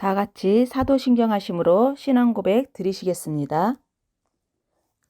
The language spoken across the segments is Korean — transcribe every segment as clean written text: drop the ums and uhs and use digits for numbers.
다 같이 사도신경하심으로 신앙고백 드리시겠습니다.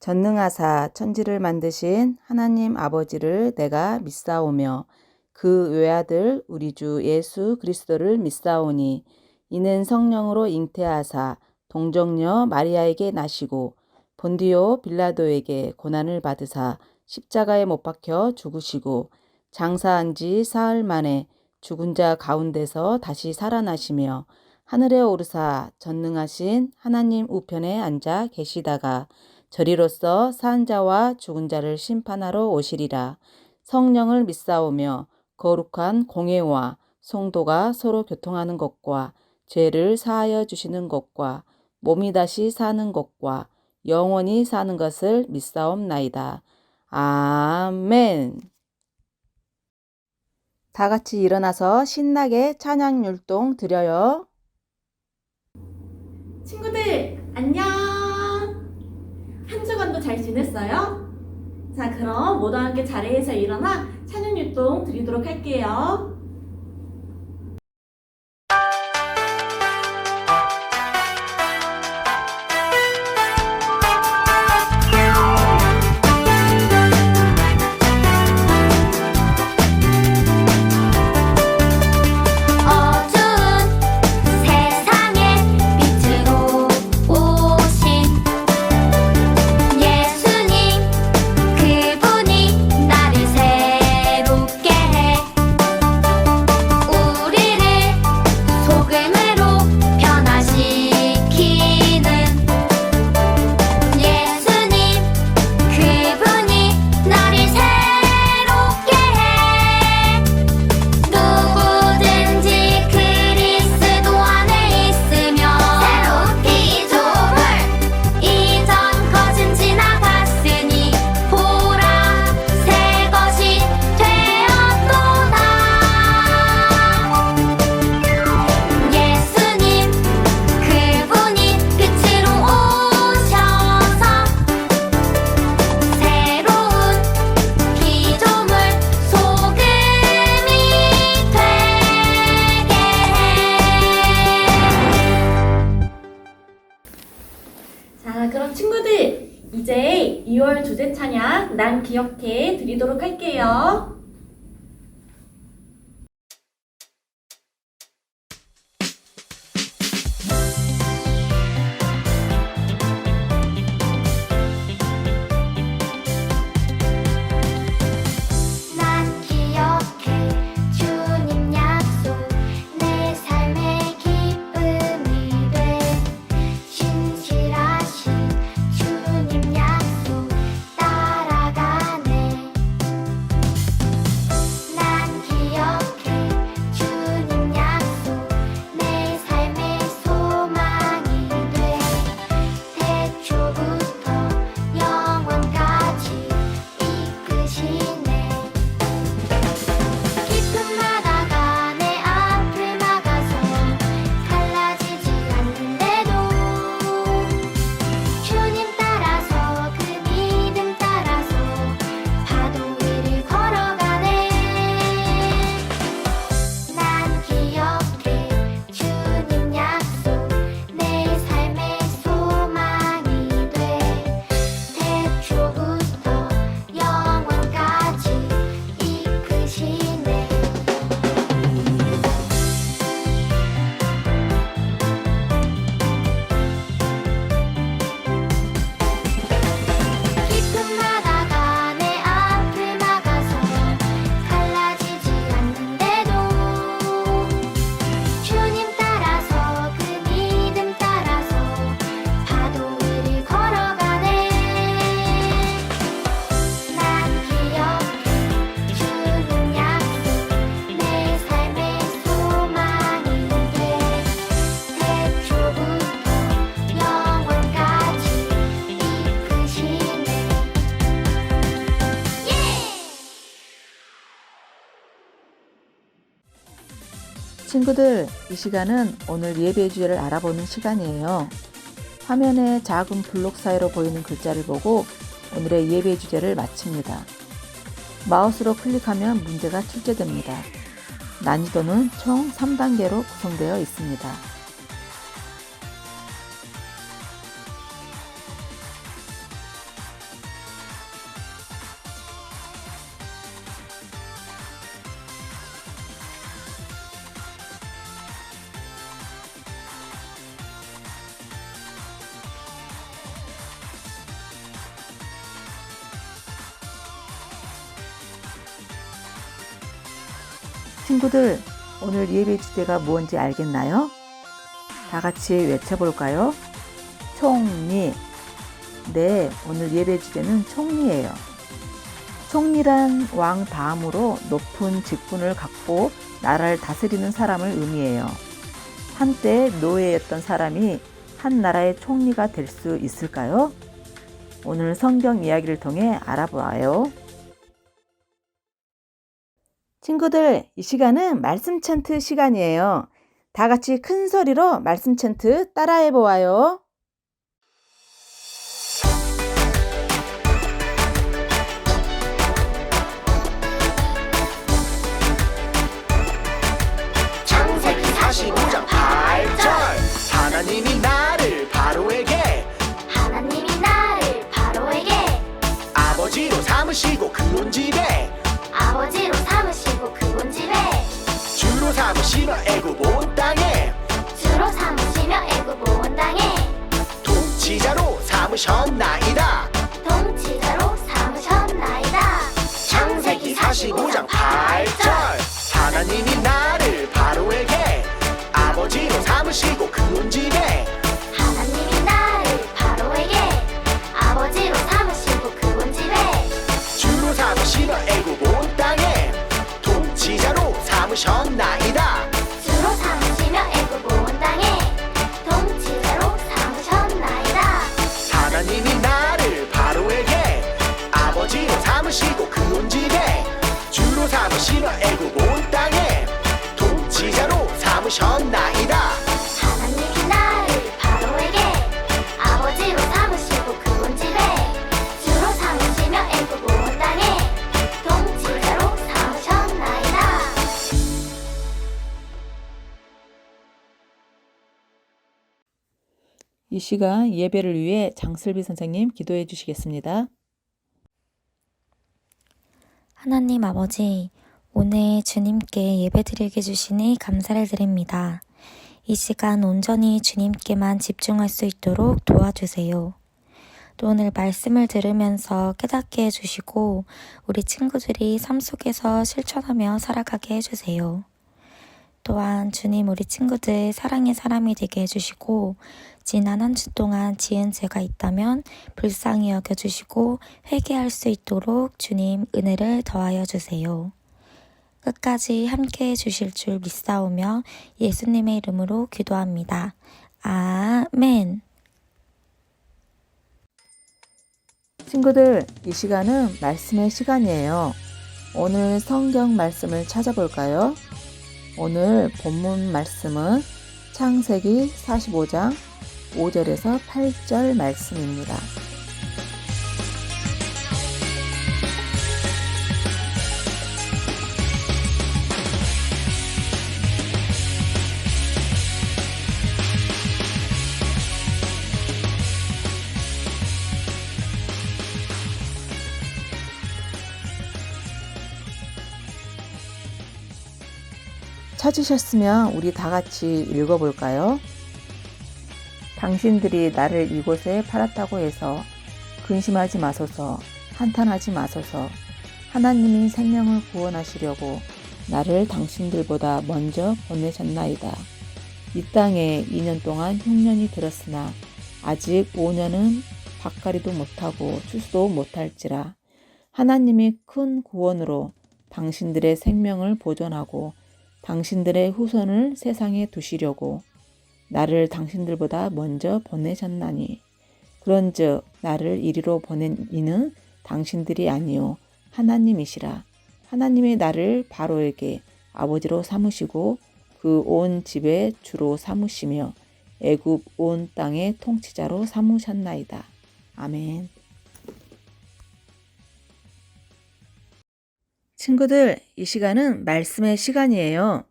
전능하사 천지를 만드신 하나님 아버지를 내가 믿사오며 그 외아들 우리 주 예수 그리스도를 믿사오니 이는 성령으로 잉태하사 동정녀 마리아에게 나시고 본디오 빌라도에게 고난을 받으사 십자가에 못 박혀 죽으시고 장사한 지 사흘 만에 죽은 자 가운데서 다시 살아나시며 하늘에 오르사 전능하신 하나님 우편에 앉아 계시다가 저리로서 산 자와 죽은 자를 심판하러 오시리라. 성령을 믿사오며 거룩한 공회와 성도가 서로 교통하는 것과 죄를 사하여 주시는 것과 몸이 다시 사는 것과 영원히 사는 것을 믿사옵나이다. 아멘. 다 같이 일어나서 신나게 찬양 율동 드려요. 친구들 안녕! 한 주간도 잘 지냈어요? 자, 그럼 모두 함께 자리에서 일어나 찬양 율동 드리도록 할게요. 자, 그럼 친구들 이제 2월 주제 찬양 난 기억해 드리도록 할게요. 친구들, 이 시간은 오늘 예배 주제를 알아보는 시간이에요. 화면에 작은 블록 사이로 보이는 글자를 보고 오늘의 예배 주제를 맞춥니다. 마우스로 클릭하면 문제가 출제됩니다. 난이도는 총 3단계로 구성되어 있습니다. 친구들, 오늘 예배 주제가 무엇인지 알겠나요? 다 같이 외쳐볼까요? 총리. 네, 오늘 예배 주제는 총리예요. 총리란 왕 다음으로 높은 직분을 갖고 나라를 다스리는 사람을 의미해요. 한때 노예였던 사람이 한 나라의 총리가 될 수 있을까요? 오늘 성경 이야기를 통해 알아보아요. 친구들, 이 시간은 말씀 찬트 시간이에요. 다 같이 큰 소리로 말씀 찬트 따라해 보아요. 창세기 45장 8절 하나님이 나를 바로에게 아버지로 삼으시고 그 온 집에 주로 삼으시며 애굽 온 땅에 통치자로 삼으셨나이다. 창세기 45장 8절 하나님이 나를 바로에게 아버지로 삼으시고 그 온 집에 주로 삼으시며 애굽 온 땅에 통치자로 삼으셨나이다. 하나님이 나를 바로에게 아버지로 삼으시고 그 온 집에 주로 삼으시며 애굽 온 땅에 통치자로 삼으셨나이다. 이 시간 예배를 위해 장슬비 선생님 기도해 주시겠습니다. 하나님 아버지, 오늘 주님께 예배드리게 주시니 감사를 드립니다. 이 시간 온전히 주님께만 집중할 수 있도록 도와주세요. 또 오늘 말씀을 들으면서 깨닫게 해주시고 우리 친구들이 삶 속에서 실천하며 살아가게 해주세요. 또한 주님 우리 친구들 사랑의 사람이 되게 해주시고 지난 한 주 동안 지은 죄가 있다면 불쌍히 여겨주시고 회개할 수 있도록 주님 은혜를 더하여 주세요. 끝까지 함께해 주실 줄 믿사오며 예수님의 이름으로 기도합니다. 아멘. 친구들, 이 시간은 말씀의 시간이에요. 오늘 성경 말씀을 찾아볼까요? 오늘 본문 말씀은 창세기 45장 5절에서 8절 말씀입니다. 찾으셨으면 우리 다 같이 읽어볼까요? 당신들이 나를 이곳에 팔았다고 해서 근심하지 마소서, 한탄하지 마소서. 하나님이 생명을 구원하시려고 나를 당신들보다 먼저 보내셨나이다. 이 땅에 2년 동안 흉년이 들었으나 아직 5년은 밭가리도 못하고 추수도 못할지라. 하나님이 큰 구원으로 당신들의 생명을 보존하고 당신들의 후손을 세상에 두시려고 나를 당신들보다 먼저 보내셨나니 그런즉 나를 이리로 보낸 이는 당신들이 아니요 하나님이시라. 하나님이 나를 바로에게 아버지로 삼으시고 그 온 집에 주로 삼으시며 애굽 온 땅의 통치자로 삼으셨나이다. 아멘. 친구들, 이 시간은 말씀의 시간이에요.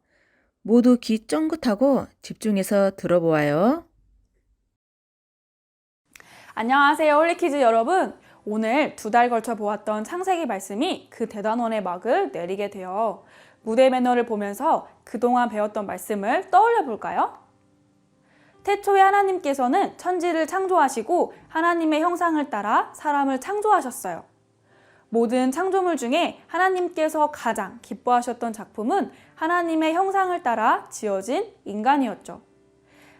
모두 귀 쫑긋하고 집중해서 들어보아요. 안녕하세요, 홀리키즈 여러분. 오늘 2달 걸쳐 보았던 창세기 말씀이 그 대단원의 막을 내리게 되어 무대 매너를 보면서 그동안 배웠던 말씀을 떠올려 볼까요? 태초에 하나님께서는 천지를 창조하시고 하나님의 형상을 따라 사람을 창조하셨어요. 모든 창조물 중에 하나님께서 가장 기뻐하셨던 작품은 하나님의 형상을 따라 지어진 인간이었죠.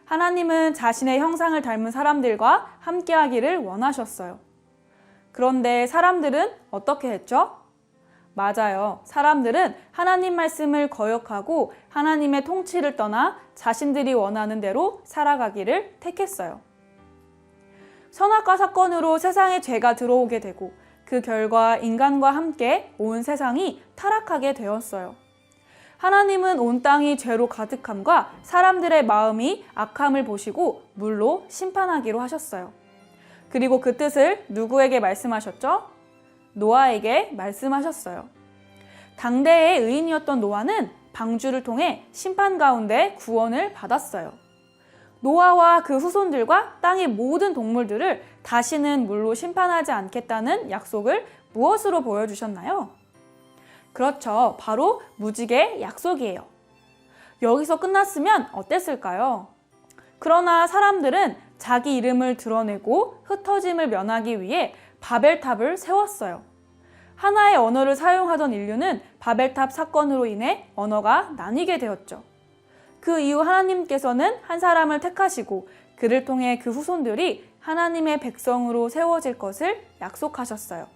하나님은 자신의 형상을 닮은 사람들과 함께하기를 원하셨어요. 그런데 사람들은 어떻게 했죠? 맞아요. 사람들은 하나님 말씀을 거역하고 하나님의 통치를 떠나 자신들이 원하는 대로 살아가기를 택했어요. 선악과 사건으로 세상에 죄가 들어오게 되고 그 결과 인간과 함께 온 세상이 타락하게 되었어요. 하나님은 온 땅이 죄로 가득함과 사람들의 마음이 악함을 보시고 물로 심판하기로 하셨어요. 그리고 그 뜻을 누구에게 말씀하셨죠? 노아에게 말씀하셨어요. 당대의 의인이었던 노아는 방주를 통해 심판 가운데 구원을 받았어요. 노아와 그 후손들과 땅의 모든 동물들을 다시는 물로 심판하지 않겠다는 약속을 무엇으로 보여주셨나요? 그렇죠. 바로 무지개 약속이에요. 여기서 끝났으면 어땠을까요? 그러나 사람들은 자기 이름을 드러내고 흩어짐을 면하기 위해 바벨탑을 세웠어요. 하나의 언어를 사용하던 인류는 바벨탑 사건으로 인해 언어가 나뉘게 되었죠. 그 이후 하나님께서는 한 사람을 택하시고 그를 통해 그 후손들이 하나님의 백성으로 세워질 것을 약속하셨어요.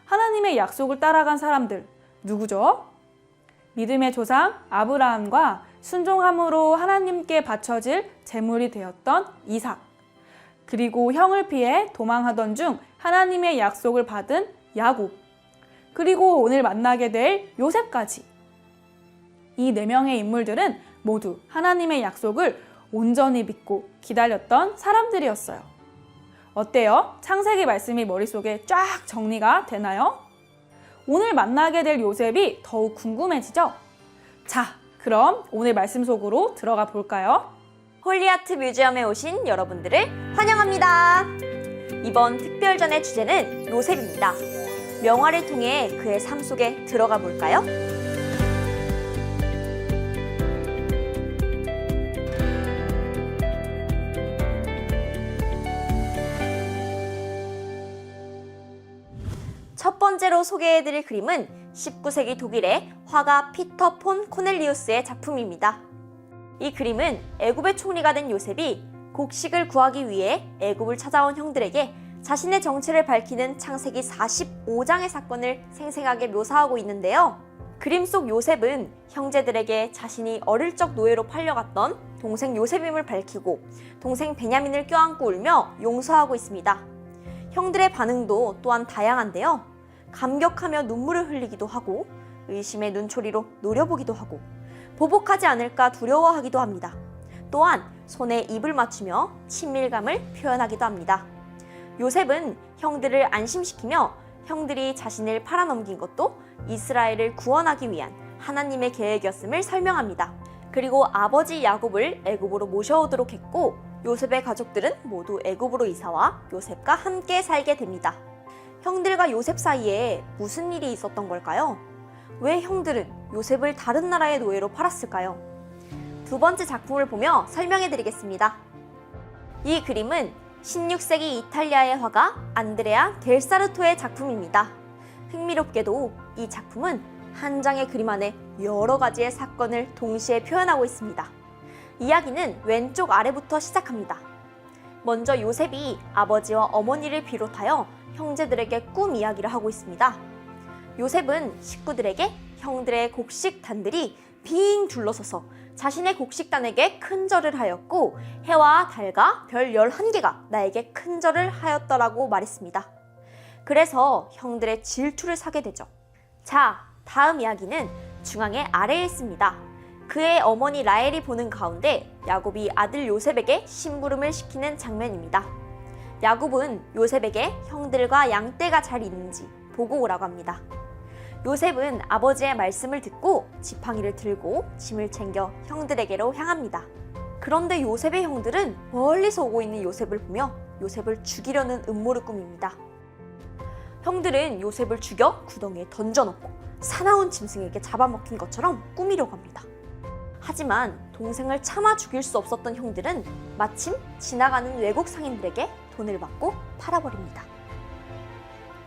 하나님의 약속을 따라간 사람들, 누구죠? 믿음의 조상 아브라함과 순종함으로 하나님께 바쳐질 제물이 되었던 이삭, 그리고 형을 피해 도망하던 중 하나님의 약속을 받은 야곱, 그리고 오늘 만나게 될 요셉까지. 이 4명의 인물들은 모두 하나님의 약속을 온전히 믿고 기다렸던 사람들이었어요. 어때요? 창세기 말씀이 머릿속에 쫙 정리가 되나요? 오늘 만나게 될 요셉이 더욱 궁금해지죠? 자, 그럼 오늘 말씀 속으로 들어가 볼까요? 홀리아트 뮤지엄에 오신 여러분들을 환영합니다. 이번 특별전의 주제는 요셉입니다. 명화를 통해 그의 삶 속에 들어가 볼까요? 첫 번째로 소개해드릴 그림은 19세기 독일의 화가 피터 폰 코넬리우스의 작품입니다. 이 그림은 애굽의 총리가 된 요셉이 곡식을 구하기 위해 애굽을 찾아온 형들에게 자신의 정체를 밝히는 창세기 45장의 사건을 생생하게 묘사하고 있는데요. 그림 속 요셉은 형제들에게 자신이 어릴 적 노예로 팔려갔던 동생 요셉임을 밝히고 동생 베냐민을 껴안고 울며 용서하고 있습니다. 형들의 반응도 또한 다양한데요. 감격하며 눈물을 흘리기도 하고 의심의 눈초리로 노려보기도 하고 보복하지 않을까 두려워하기도 합니다. 또한 손에 입을 맞추며 친밀감을 표현하기도 합니다. 요셉은 형들을 안심시키며 형들이 자신을 팔아넘긴 것도 이스라엘을 구원하기 위한 하나님의 계획이었음을 설명합니다. 그리고 아버지 야곱을 애굽으로 모셔오도록 했고 요셉의 가족들은 모두 애굽으로 이사와 요셉과 함께 살게 됩니다. 형들과 요셉 사이에 무슨 일이 있었던 걸까요? 왜 형들은 요셉을 다른 나라의 노예로 팔았을까요? 두 번째 작품을 보며 설명해 드리겠습니다. 이 그림은 16세기 이탈리아의 화가 안드레아 델 사르토의 작품입니다. 흥미롭게도 이 작품은 한 장의 그림 안에 여러 가지의 사건을 동시에 표현하고 있습니다. 이야기는 왼쪽 아래부터 시작합니다. 먼저 요셉이 아버지와 어머니를 비롯하여 형제들에게 꿈 이야기를 하고 있습니다. 요셉은 식구들에게 형들의 곡식단들이 빙 둘러서서 자신의 곡식단에게 큰 절을 하였고 해와 달과 별 11개가 나에게 큰 절을 하였더라고 말했습니다. 그래서 형들의 질투를 사게 되죠. 자, 다음 이야기는 중앙의 아래에 있습니다. 그의 어머니 라헬이 보는 가운데 야곱이 아들 요셉에게 심부름을 시키는 장면입니다. 야곱은 요셉에게 형들과 양떼가 잘 있는지 보고 오라고 합니다. 요셉은 아버지의 말씀을 듣고 지팡이를 들고 짐을 챙겨 형들에게로 향합니다. 그런데 요셉의 형들은 멀리서 오고 있는 요셉을 보며 요셉을 죽이려는 음모를 꾸밉니다. 형들은 요셉을 죽여 구덩이에 던져놓고 사나운 짐승에게 잡아먹힌 것처럼 꾸미려고 합니다. 하지만 동생을 차마 죽일 수 없었던 형들은 마침 지나가는 외국 상인들에게 돈을 받고 팔아버립니다.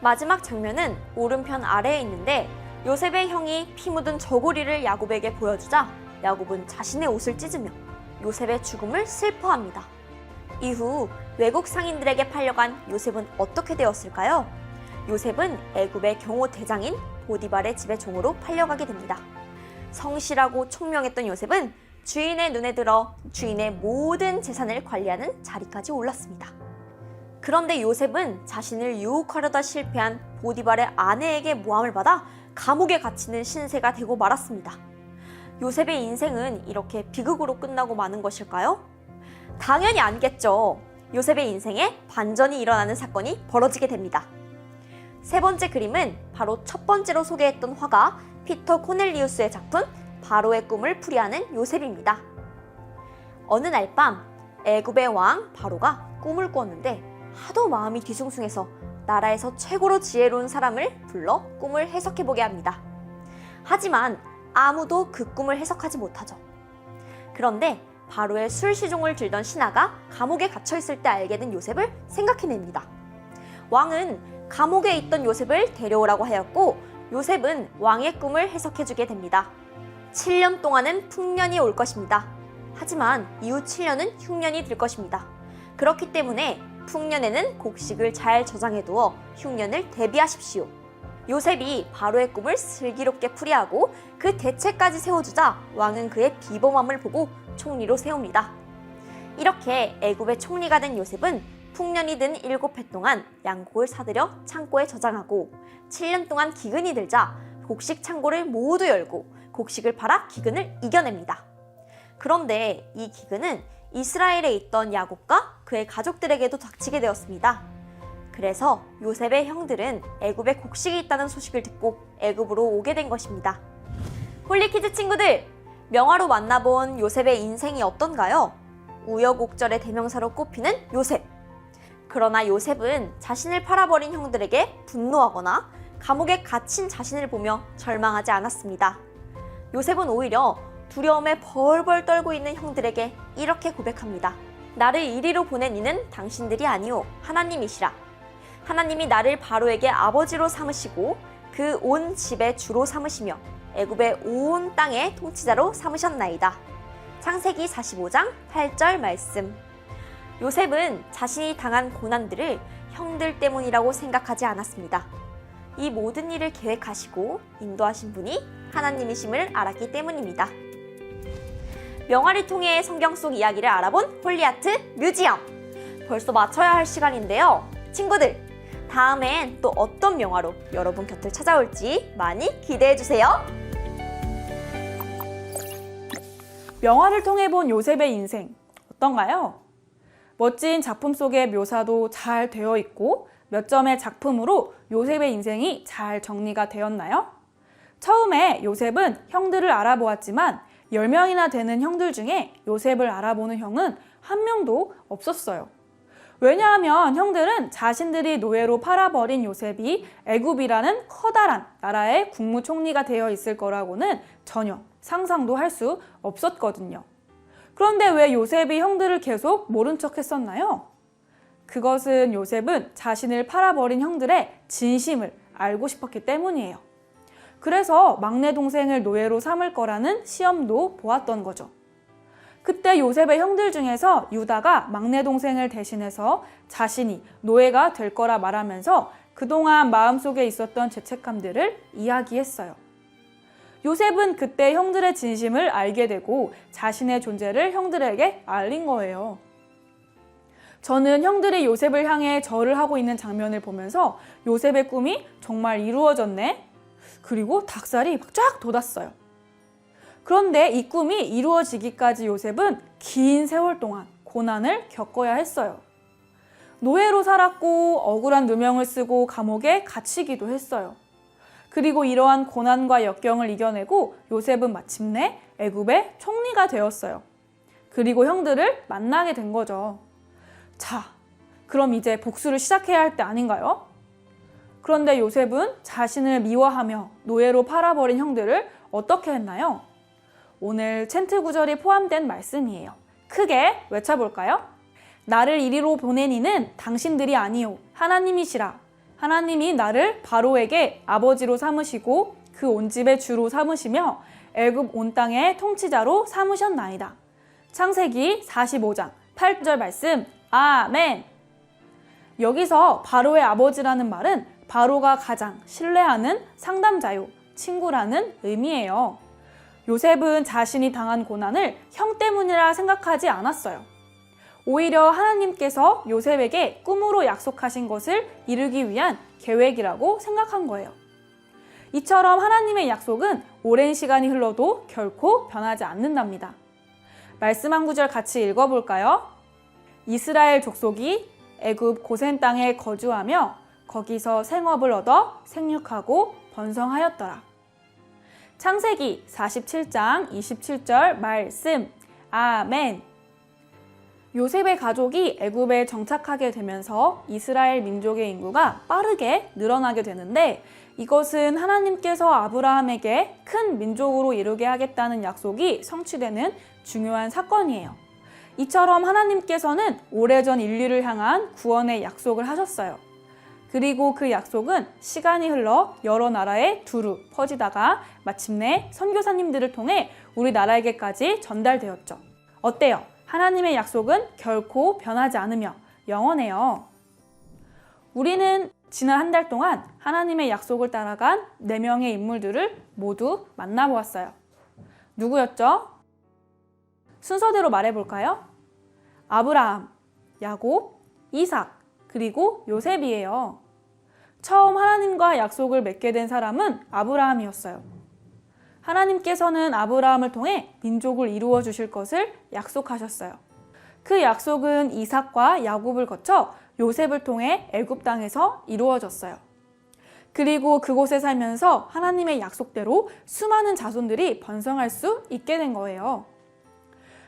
마지막 장면은 오른편 아래에 있는데 요셉의 형이 피 묻은 저고리를 야곱에게 보여주자 야곱은 자신의 옷을 찢으며 요셉의 죽음을 슬퍼합니다. 이후 외국 상인들에게 팔려간 요셉은 어떻게 되었을까요? 요셉은 애굽의 경호 대장인 보디발의 집의 종으로 팔려가게 됩니다. 성실하고 총명했던 요셉은 주인의 눈에 들어 주인의 모든 재산을 관리하는 자리까지 올랐습니다. 그런데 요셉은 자신을 유혹하려다 실패한 보디발의 아내에게 모함을 받아 감옥에 갇히는 신세가 되고 말았습니다. 요셉의 인생은 이렇게 비극으로 끝나고 마는 것일까요? 당연히 아니겠죠. 요셉의 인생에 반전이 일어나는 사건이 벌어지게 됩니다. 세 번째 그림은 바로 첫 번째로 소개했던 화가 피터 코넬리우스의 작품 바로의 꿈을 풀이하는 요셉입니다. 어느 날 밤 애굽의 왕 바로가 꿈을 꾸었는데 하도 마음이 뒤숭숭해서 나라에서 최고로 지혜로운 사람을 불러 꿈을 해석해보게 합니다. 하지만 아무도 그 꿈을 해석하지 못하죠. 그런데 바로의 술시종을 들던 신하가 감옥에 갇혀있을 때 알게 된 요셉을 생각해냅니다. 왕은 감옥에 있던 요셉을 데려오라고 하였고 요셉은 왕의 꿈을 해석해주게 됩니다. 7년 동안은 풍년이 올 것입니다. 하지만 이후 7년은 흉년이 될 것입니다. 그렇기 때문에 풍년에는 곡식을 잘 저장해두어 흉년을 대비하십시오. 요셉이 바로의 꿈을 슬기롭게 풀이하고 그 대책까지 세워주자 왕은 그의 비범함을 보고 총리로 세웁니다. 이렇게 애굽의 총리가 된 요셉은 풍년이 든 7해 동안 양곡을 사들여 창고에 저장하고 7년 동안 기근이 들자 곡식 창고를 모두 열고 곡식을 팔아 기근을 이겨냅니다. 그런데 이 기근은 이스라엘에 있던 야곱과 그의 가족들에게도 닥치게 되었습니다. 그래서 요셉의 형들은 애굽에 곡식이 있다는 소식을 듣고 애굽으로 오게 된 것입니다. 홀리키즈 친구들, 명화로 만나본 요셉의 인생이 어떤가요? 우여곡절의 대명사로 꼽히는 요셉. 그러나 요셉은 자신을 팔아버린 형들에게 분노하거나 감옥에 갇힌 자신을 보며 절망하지 않았습니다. 요셉은 오히려 두려움에 벌벌 떨고 있는 형들에게 이렇게 고백합니다. 나를 이리로 보낸 이는 당신들이 아니오 하나님이시라. 하나님이 나를 바로에게 아버지로 삼으시고 그 온 집의 주로 삼으시며 애굽의 온 땅의 통치자로 삼으셨나이다. 창세기 45장 8절 말씀. 요셉은 자신이 당한 고난들을 형들 때문이라고 생각하지 않았습니다. 이 모든 일을 계획하시고 인도하신 분이 하나님이심을 알았기 때문입니다. 명화를 통해 성경 속 이야기를 알아본 홀리아트 뮤지엄. 벌써 마쳐야 할 시간인데요. 친구들, 다음엔 또 어떤 명화로 여러분 곁을 찾아올지 많이 기대해주세요. 명화를 통해 본 요셉의 인생 어떤가요? 멋진 작품 속의 묘사도 잘 되어 있고 몇 점의 작품으로 요셉의 인생이 잘 정리가 되었나요? 처음에 요셉은 형들을 알아보았지만 10명이나 되는 형들 중에 요셉을 알아보는 형은 한 명도 없었어요. 왜냐하면 형들은 자신들이 노예로 팔아버린 요셉이 애굽이라는 커다란 나라의 국무총리가 되어 있을 거라고는 전혀 상상도 할 수 없었거든요. 그런데 왜 요셉이 형들을 계속 모른 척 했었나요? 그것은 요셉은 자신을 팔아버린 형들의 진심을 알고 싶었기 때문이에요. 그래서 막내 동생을 노예로 삼을 거라는 시험도 보았던 거죠. 그때 요셉의 형들 중에서 유다가 막내 동생을 대신해서 자신이 노예가 될 거라 말하면서 그동안 마음속에 있었던 죄책감들을 이야기했어요. 요셉은 그때 형들의 진심을 알게 되고 자신의 존재를 형들에게 알린 거예요. 저는 형들이 요셉을 향해 절을 하고 있는 장면을 보면서 요셉의 꿈이 정말 이루어졌네? 그리고 닭살이 막 쫙 돋았어요. 그런데 이 꿈이 이루어지기까지 요셉은 긴 세월 동안 고난을 겪어야 했어요. 노예로 살았고 억울한 누명을 쓰고 감옥에 갇히기도 했어요. 그리고 이러한 고난과 역경을 이겨내고 요셉은 마침내 애굽의 총리가 되었어요. 그리고 형들을 만나게 된 거죠. 자, 그럼 이제 복수를 시작해야 할 때 아닌가요? 그런데 요셉은 자신을 미워하며 노예로 팔아버린 형들을 어떻게 했나요? 오늘 챈트 구절이 포함된 말씀이에요. 크게 외쳐볼까요? 나를 이리로 보낸 이는 당신들이 아니요 하나님이시라. 하나님이 나를 바로에게 아버지로 삼으시고 그 온 집의 주로 삼으시며 애굽 온 땅의 통치자로 삼으셨나이다. 창세기 45장 8절 말씀. 아멘. 여기서 바로의 아버지라는 말은 바로가 가장 신뢰하는 상담자요, 친구라는 의미예요. 요셉은 자신이 당한 고난을 형 때문이라 생각하지 않았어요. 오히려 하나님께서 요셉에게 꿈으로 약속하신 것을 이루기 위한 계획이라고 생각한 거예요. 이처럼 하나님의 약속은 오랜 시간이 흘러도 결코 변하지 않는답니다. 말씀 한 구절 같이 읽어볼까요? 이스라엘 족속이 애굽 고센 땅에 거주하며 거기서 생업을 얻어 생육하고 번성하였더라. 창세기 47장 27절 말씀. 아멘. 요셉의 가족이 애굽에 정착하게 되면서 이스라엘 민족의 인구가 빠르게 늘어나게 되는데 이것은 하나님께서 아브라함에게 큰 민족으로 이루게 하겠다는 약속이 성취되는 중요한 사건이에요. 이처럼 하나님께서는 오래전 인류를 향한 구원의 약속을 하셨어요. 그리고 그 약속은 시간이 흘러 여러 나라에 두루 퍼지다가 마침내 선교사님들을 통해 우리나라에게까지 전달되었죠. 어때요? 하나님의 약속은 결코 변하지 않으며 영원해요. 우리는 지난 한 달 동안 하나님의 약속을 따라간 4명의 인물들을 모두 만나보았어요. 누구였죠? 순서대로 말해볼까요? 아브라함, 야곱, 이삭, 그리고 요셉이에요. 처음 하나님과 약속을 맺게 된 사람은 아브라함이었어요. 하나님께서는 아브라함을 통해 민족을 이루어 주실 것을 약속하셨어요. 그 약속은 이삭과 야곱을 거쳐 요셉을 통해 애굽 땅에서 이루어졌어요. 그리고 그곳에 살면서 하나님의 약속대로 수많은 자손들이 번성할 수 있게 된 거예요.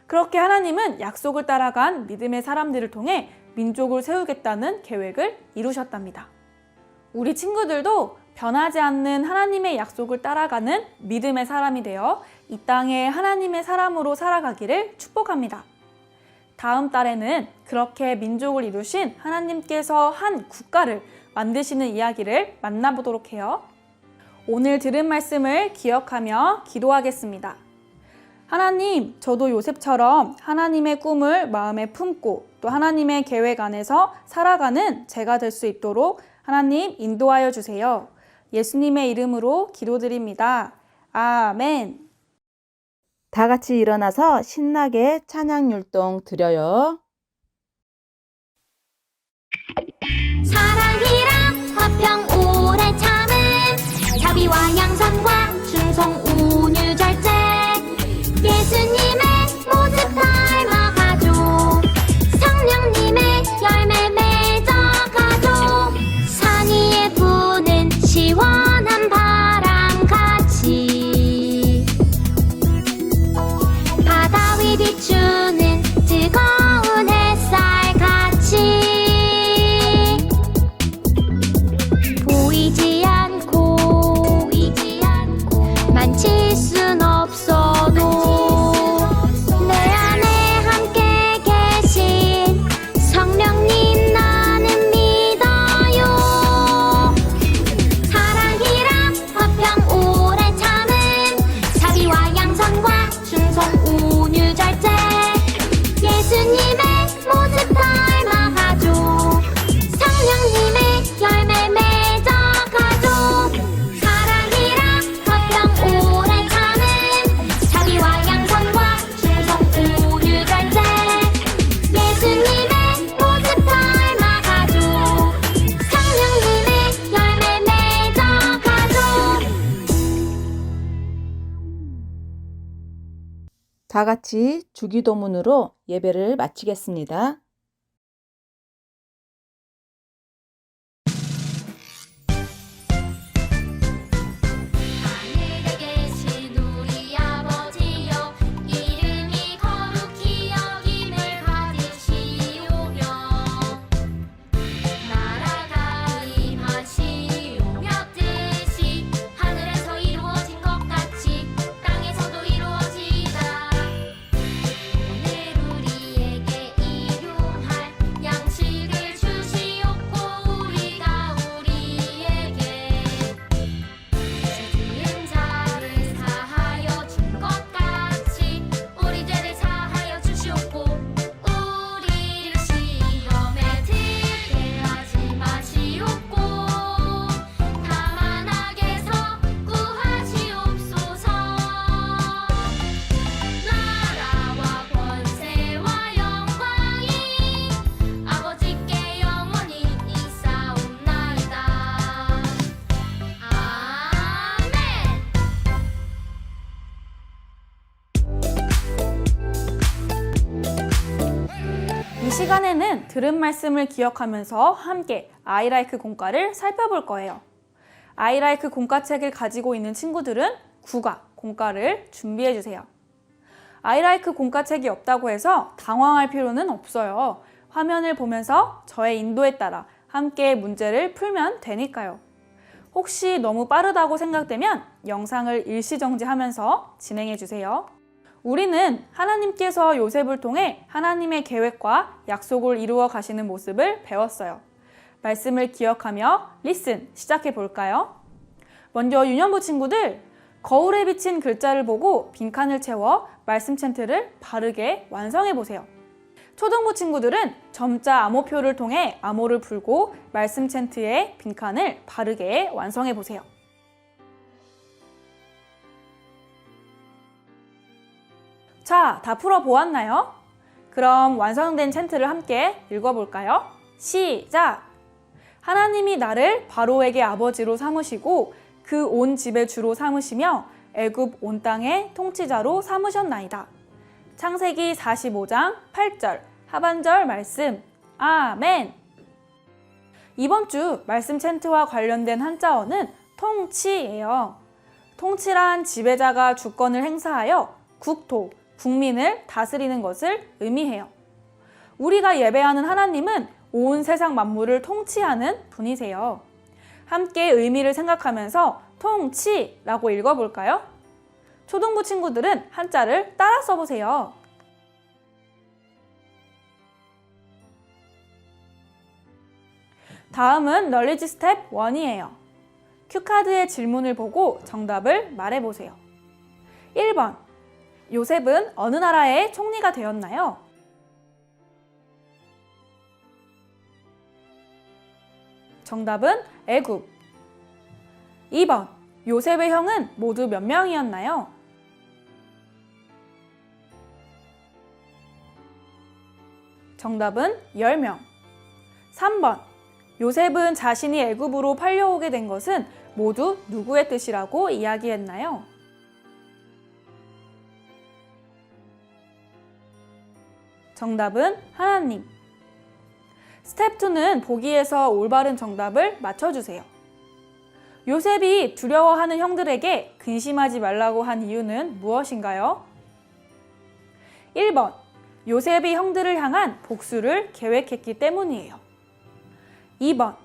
그렇게 하나님은 약속을 따라간 믿음의 사람들을 통해 민족을 세우겠다는 계획을 이루셨답니다. 우리 친구들도 변하지 않는 하나님의 약속을 따라가는 믿음의 사람이 되어 이 땅에 하나님의 사람으로 살아가기를 축복합니다. 다음 달에는 그렇게 민족을 이루신 하나님께서 한 국가를 만드시는 이야기를 만나보도록 해요. 오늘 들은 말씀을 기억하며 기도하겠습니다. 하나님, 저도 요셉처럼 하나님의 꿈을 마음에 품고 또 하나님의 계획 안에서 살아가는 제가 될 수 있도록 하나님 인도하여 주세요. 예수님의 이름으로 기도드립니다. 아멘. 다 같이 일어나서 신나게 찬양 율동 드려요. 사랑이랑 화평 오래 참음 자비와 양선과 충성 온유 절제 예수님의 모습 닮아가죠 성령님의 열매 맺어가죠 산 위에 부는 시원한 바람같이 바다 위 비추는 뜨거운 햇살같이 보이지 않고 다 같이 주기도문으로 예배를 마치겠습니다. 하늘에 계신 우리 아버지여 이름이 거룩히 여김을 받으시오며 나라가 임하시오며 뜻이 하늘에서 이루어진 것 같이 땅에서도 이루어지이다. 오늘 우리에게 일용할 양식을 주시옵고 우리가 우리에게 주는 자를 사하여 준 것 같이 우리 죄를 사하여 주시옵고 우리를 시험에 들게 하지 마시옵고 다만 악에서 구하시옵소서. 나라와 권세와 영광이 아버지께 영원히 있사옵나이다. 아멘. 이 시간에는 들은 말씀을 기억하면서 함께 아이라이크 공과를 살펴볼 거예요. 아이라이크 공과책을 가지고 있는 친구들은 국어 공과를 준비해 주세요. 아이라이크 공과책이 없다고 해서 당황할 필요는 없어요. 화면을 보면서 저의 인도에 따라 함께 문제를 풀면 되니까요. 혹시 너무 빠르다고 생각되면 영상을 일시정지하면서 진행해 주세요. 우리는 하나님께서 요셉을 통해 하나님의 계획과 약속을 이루어 가시는 모습을 배웠어요. 말씀을 기억하며 리슨 시작해 볼까요? 먼저 유년부 친구들, 거울에 비친 글자를 보고 빈칸을 채워 말씀 챈트를 바르게 완성해 보세요. 초등부 친구들은 점자 암호표를 통해 암호를 풀고 말씀 챈트의 빈칸을 바르게 완성해 보세요. 자, 다 풀어보았나요? 그럼 완성된 챈트를 함께 읽어볼까요? 시작! 하나님이 나를 바로에게 아버지로 삼으시고 그 온 집의 주로 삼으시며 애굽 온 땅의 통치자로 삼으셨나이다. 창세기 45장 8절 하반절 말씀. 아멘! 이번 주 말씀 챈트와 관련된 한자어는 통치예요. 통치란 지배자가 주권을 행사하여 국토, 국민을 다스리는 것을 의미해요. 우리가 예배하는 하나님은 온 세상 만물을 통치하는 분이세요. 함께 의미를 생각하면서 통치라고 읽어볼까요? 초등부 친구들은 한자를 따라 써보세요. 다음은 널리지 스텝 1이에요. 큐카드의 질문을 보고 정답을 말해보세요. 1번. 요셉은 어느 나라의 총리가 되었나요? 정답은 애굽. 2번. 요셉의 형은 모두 몇 명이었나요? 정답은 10명. 3번. 요셉은 자신이 애굽으로 팔려오게 된 것은 모두 누구의 뜻이라고 이야기했나요? 정답은 하나님. 스텝 2는 보기에서 올바른 정답을 맞춰주세요. 요셉이 두려워하는 형들에게 근심하지 말라고 한 이유는 무엇인가요? 1번. 요셉이 형들을 향한 복수를 계획했기 때문이에요. 2번.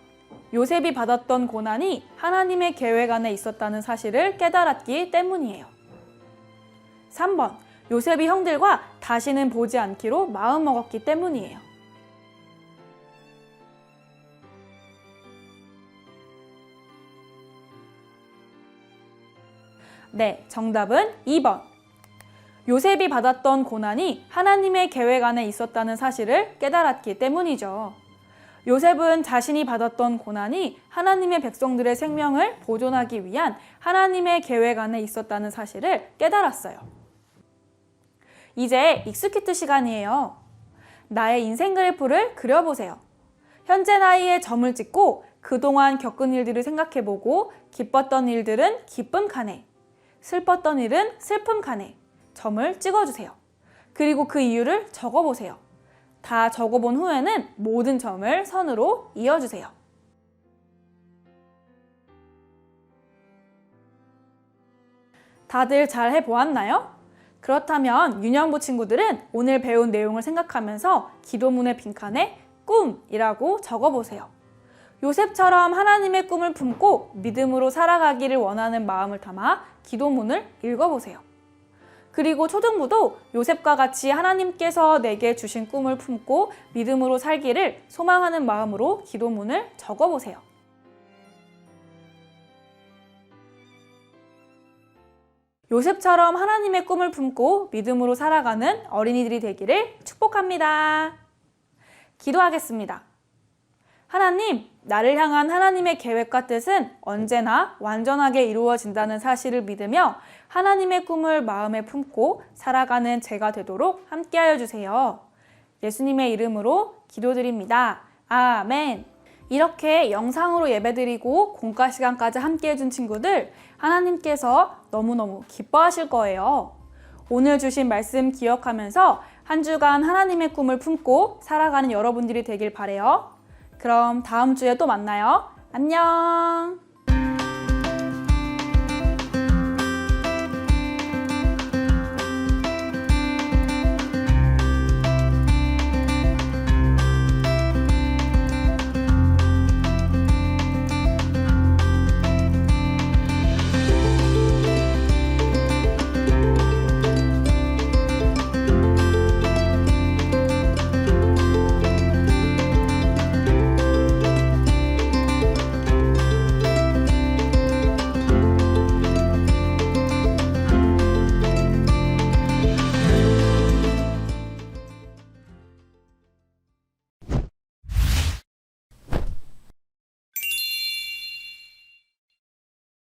요셉이 받았던 고난이 하나님의 계획 안에 있었다는 사실을 깨달았기 때문이에요. 3번. 요셉이 형들과 다시는 보지 않기로 마음먹었기 때문이에요. 네, 정답은 2번. 요셉이 받았던 고난이 하나님의 계획 안에 있었다는 사실을 깨달았기 때문이죠. 요셉은 자신이 받았던 고난이 하나님의 백성들의 생명을 보존하기 위한 하나님의 계획 안에 있었다는 사실을 깨달았어요. 이제 익스큐트 시간이에요. 나의 인생 그래프를 그려보세요. 현재 나이에 점을 찍고 그동안 겪은 일들을 생각해보고 기뻤던 일들은 기쁨 칸에, 슬펐던 일은 슬픔 칸에 점을 찍어주세요. 그리고 그 이유를 적어보세요. 다 적어본 후에는 모든 점을 선으로 이어주세요. 다들 잘 해보았나요? 그렇다면 유년부 친구들은 오늘 배운 내용을 생각하면서 기도문의 빈칸에 꿈이라고 적어보세요. 요셉처럼 하나님의 꿈을 품고 믿음으로 살아가기를 원하는 마음을 담아 기도문을 읽어보세요. 그리고 초등부도 요셉과 같이 하나님께서 내게 주신 꿈을 품고 믿음으로 살기를 소망하는 마음으로 기도문을 적어보세요. 요셉처럼 하나님의 꿈을 품고 믿음으로 살아가는 어린이들이 되기를 축복합니다. 기도하겠습니다. 하나님, 나를 향한 하나님의 계획과 뜻은 언제나 완전하게 이루어진다는 사실을 믿으며 하나님의 꿈을 마음에 품고 살아가는 제가 되도록 함께하여 주세요. 예수님의 이름으로 기도드립니다. 아멘. 이렇게 영상으로 예배드리고 공과 시간까지 함께해준 친구들, 하나님께서 너무너무 기뻐하실 거예요. 오늘 주신 말씀 기억하면서 한 주간 하나님의 꿈을 품고 살아가는 여러분들이 되길 바래요. 그럼 다음 주에 또 만나요. 안녕.